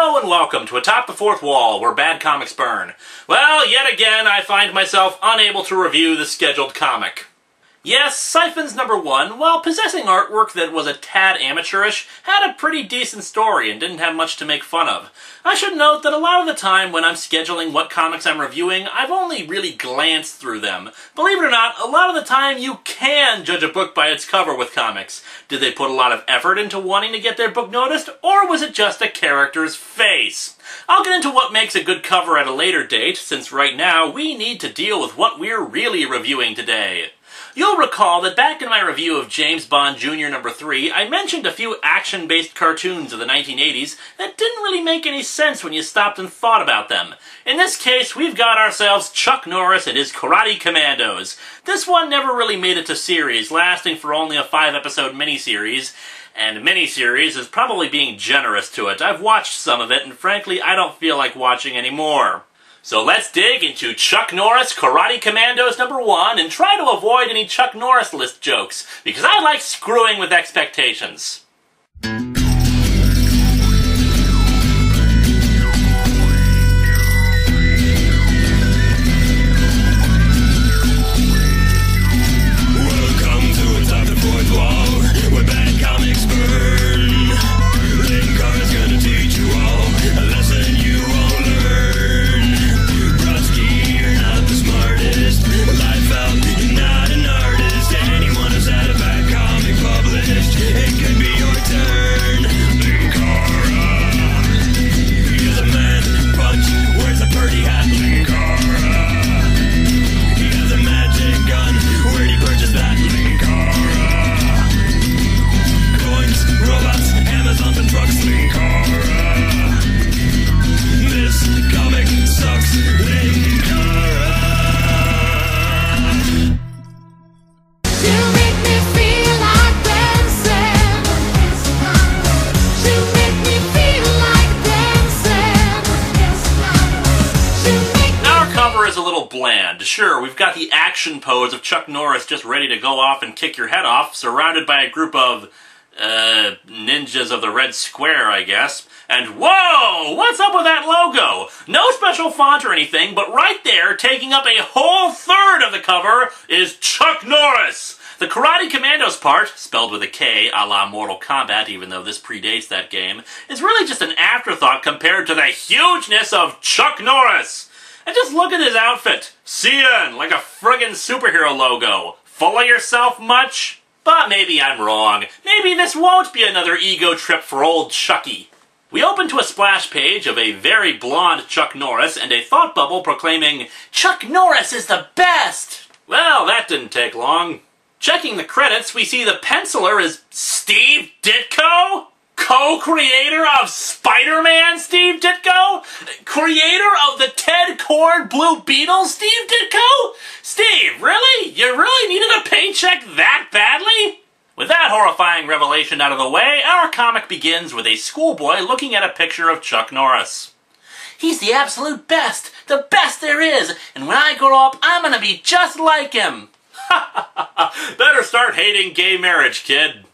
Hello and welcome to Atop the Fourth Wall, where bad comics burn. Well, yet again, I find myself unable to review the scheduled comic. Yes, Siphon's #1, while possessing artwork that was a tad amateurish, had a pretty decent story and didn't have much to make fun of. I should note that a lot of the time when I'm scheduling what comics I'm reviewing, I've only really glanced through them. Believe it or not, a lot of the time you can judge a book by its cover with comics. Did they put a lot of effort into wanting to get their book noticed, or was it just a character's face? I'll get into what makes a good cover at a later date, since right now we need to deal with what we're really reviewing today. You'll recall that back in my review of James Bond Jr. #3, I mentioned a few action-based cartoons of the 1980s that didn't really make any sense when you stopped and thought about them. In this case, we've got ourselves Chuck Norris and his Karate Kommandos. This one never really made it to series, lasting for only a 5-episode miniseries. And miniseries is probably being generous to it. I've watched some of it, and frankly, I don't feel like watching any more. So let's dig into Chuck Norris Karate Kommandos #1 and try to avoid any Chuck Norris list jokes, because I like screwing with expectations. Sure, we've got the action pose of Chuck Norris just ready to go off and kick your head off, surrounded by a group of, ninjas of the Red Square, I guess. And whoa! What's up with that logo? No special font or anything, but right there, taking up a whole third of the cover, is Chuck Norris! The Karate Kommandos part, spelled with a K a la Mortal Kombat, even though this predates that game, is really just an afterthought compared to the hugeness of Chuck Norris! And just look at his outfit. CN, like a friggin' superhero logo. Full of yourself much? But maybe I'm wrong. Maybe this won't be another ego trip for old Chucky. We open to a splash page of a very blonde Chuck Norris and a thought bubble proclaiming, "Chuck Norris is the best!" Well, that didn't take long. Checking the credits, we see the penciler is Steve Ditko? Co-creator of Spider-Man, Steve Ditko? Creator of the Ted Kord Blue Beetle, Steve Ditko? Steve, really? You really needed a paycheck that badly? With that horrifying revelation out of the way, our comic begins with a schoolboy looking at a picture of Chuck Norris. "He's the absolute best, the best there is, and when I grow up, I'm gonna be just like him." Better start hating gay marriage, kid.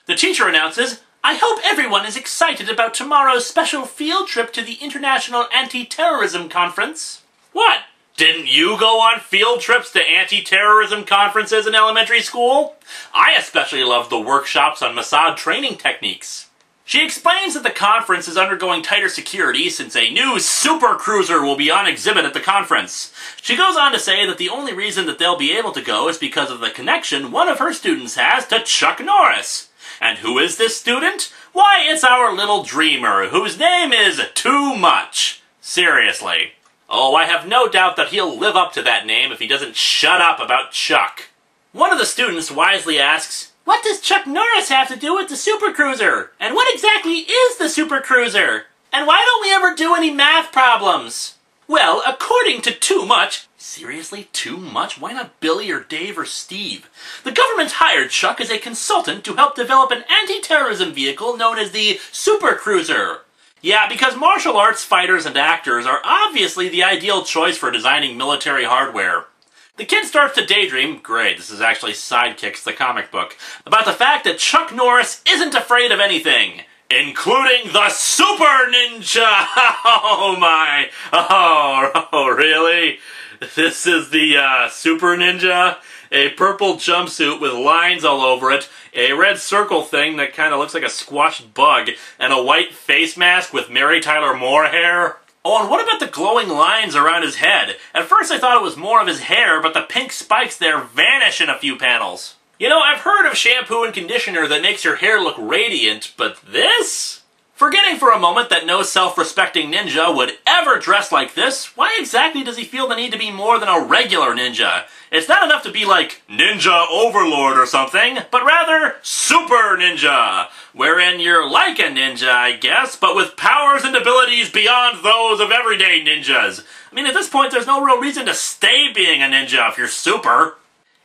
The teacher announces, "I hope everyone is excited about tomorrow's special field trip to the International Anti-Terrorism Conference." What? Didn't you go on field trips to anti-terrorism conferences in elementary school? I especially loved the workshops on Mossad training techniques. She explains that the conference is undergoing tighter security since a new super cruiser will be on exhibit at the conference. She goes on to say that the only reason that they'll be able to go is because of the connection one of her students has to Chuck Norris. And who is this student? Why, it's our little dreamer, whose name is Too Much. Seriously. Oh, I have no doubt that he'll live up to that name if he doesn't shut up about Chuck. One of the students wisely asks, "What does Chuck Norris have to do with the supercruiser? And what exactly is the supercruiser? And why don't we ever do any math problems?" Well, according to Too Much, seriously, Too Much? Why not Billy or Dave or Steve? The government hired Chuck as a consultant to help develop an anti-terrorism vehicle known as the Super Cruiser. Yeah, because martial arts fighters and actors are obviously the ideal choice for designing military hardware. The kid starts to daydream, great, this is actually Sidekicks, the comic book, about the fact that Chuck Norris isn't afraid of anything. including the Super Ninja! Oh my! Oh, really? This is the Super Ninja? A purple jumpsuit with lines all over it, a red circle thing that kind of looks like a squashed bug, and a white face mask with Mary Tyler Moore hair? Oh, and what about the glowing lines around his head? At first I thought it was more of his hair, but the pink spikes there vanish in a few panels. You know, I've heard of shampoo and conditioner that makes your hair look radiant, but this? Forgetting for a moment that no self-respecting ninja would ever dress like this, why exactly does he feel the need to be more than a regular ninja? It's not enough to be like Ninja Overlord or something, but rather Super Ninja, wherein you're like a ninja, I guess, but with powers and abilities beyond those of everyday ninjas. I mean, at this point, there's no real reason to stay being a ninja if you're super.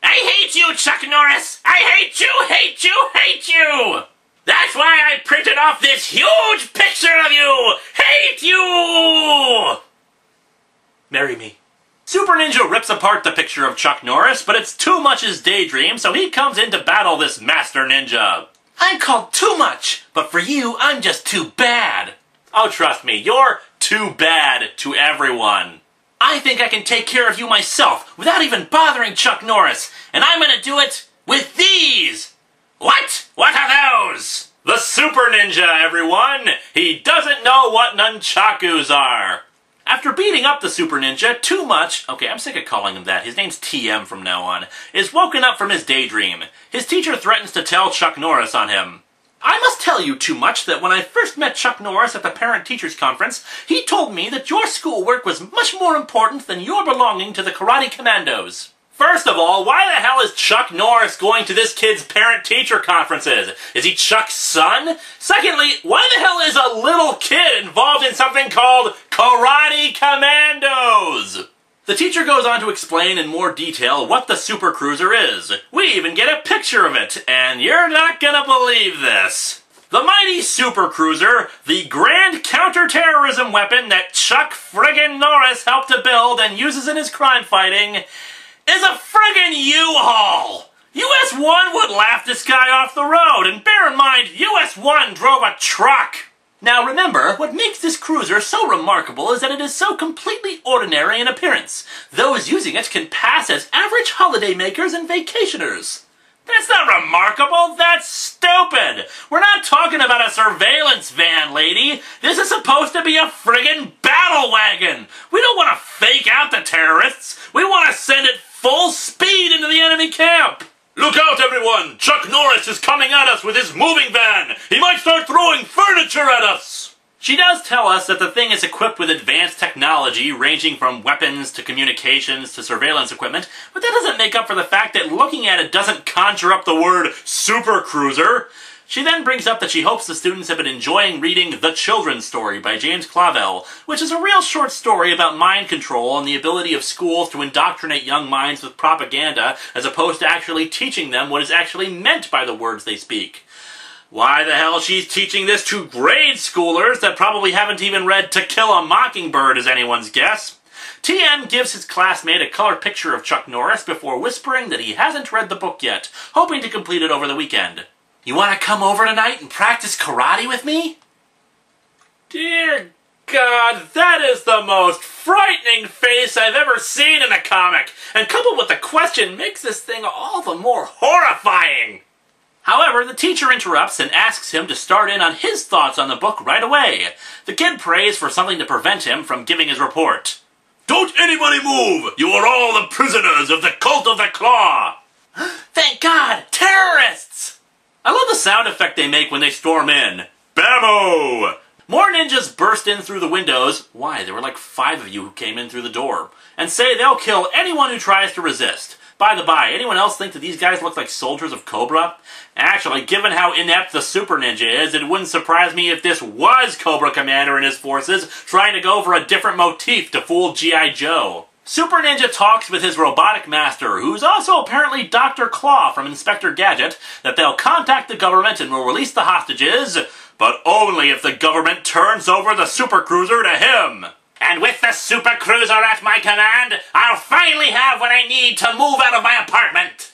I hate you, Chuck Norris! I hate you, hate you, hate you! That's why I printed off this huge picture of you! Hate you! Marry me. Super Ninja rips apart the picture of Chuck Norris, but it's too much his daydream, so he comes in to battle this Master Ninja. I'm called Too Much, but for you, I'm just too bad. Oh, trust me, you're too bad to everyone. I think I can take care of you myself without even bothering Chuck Norris, and I'm gonna do it with these! What? What are those? The Super Ninja, everyone! He doesn't know what nunchakus are! After beating up the Super Ninja, Too Much, okay, I'm sick of calling him that, his name's TM from now on, is woken up from his daydream. His teacher threatens to tell Chuck Norris on him. I must tell you, Too Much, that when I first met Chuck Norris at the Parent-Teachers Conference, he told me that your schoolwork was much more important than your belonging to the Karate Kommandos. First of all, why the hell is Chuck Norris going to this kid's parent-teacher conferences? Is he Chuck's son? Secondly, why the hell is a little kid involved in something called Karate Kommandos? The teacher goes on to explain in more detail what the Super Cruiser is. We even get a picture of it, and you're not gonna believe this. The mighty Super Cruiser, the grand counter-terrorism weapon that Chuck friggin' Norris helped to build and uses in his crime fighting, is a friggin' U-Haul! US-1 would laugh this guy off the road, and bear in mind, US-1 drove a truck! Now remember, what makes this cruiser so remarkable is that it is so completely ordinary in appearance. Those using it can pass as average holiday makers and vacationers. That's not remarkable, that's stupid! We're not talking about a surveillance van, lady! This is supposed to be a friggin' battle wagon! We don't want to fake out the terrorists! We want to send it full speed into the enemy camp! Look out, everyone! Chuck Norris is coming at us with his moving van! He might start throwing furniture at us! She does tell us that the thing is equipped with advanced technology ranging from weapons to communications to surveillance equipment, but that doesn't make up for the fact that looking at it doesn't conjure up the word Super Cruiser. She then brings up that she hopes the students have been enjoying reading The Children's Story by James Clavell, which is a real short story about mind control and the ability of schools to indoctrinate young minds with propaganda as opposed to actually teaching them what is actually meant by the words they speak. Why the hell she's teaching this to grade schoolers that probably haven't even read To Kill a Mockingbird is anyone's guess. TM gives his classmate a color picture of Chuck Norris before whispering that he hasn't read the book yet, hoping to complete it over the weekend. You want to come over tonight and practice karate with me? Dear God, that is the most frightening face I've ever seen in a comic, and coupled with the question makes this thing all the more horrifying. However, the teacher interrupts and asks him to start in on his thoughts on the book right away. The kid prays for something to prevent him from giving his report. Don't anybody move! You are all the prisoners of the Cult of the Claw! Thank God! Terrorists! I love the sound effect they make when they storm in. Bammo! More ninjas burst in through the windows. Why, there were like 5 of you who came in through the door. And say they'll kill anyone who tries to resist. By the by, anyone else think that these guys look like soldiers of Cobra? Actually, given how inept the Super Ninja is, it wouldn't surprise me if this was Cobra Commander and his forces trying to go for a different motif to fool G.I. Joe. Super Ninja talks with his robotic master, who's also apparently Dr. Claw from Inspector Gadget, that they'll contact the government and will release the hostages, but only if the government turns over the Super Cruiser to him. And with the Super Cruiser at my command, I'll finally have what I need to move out of my apartment.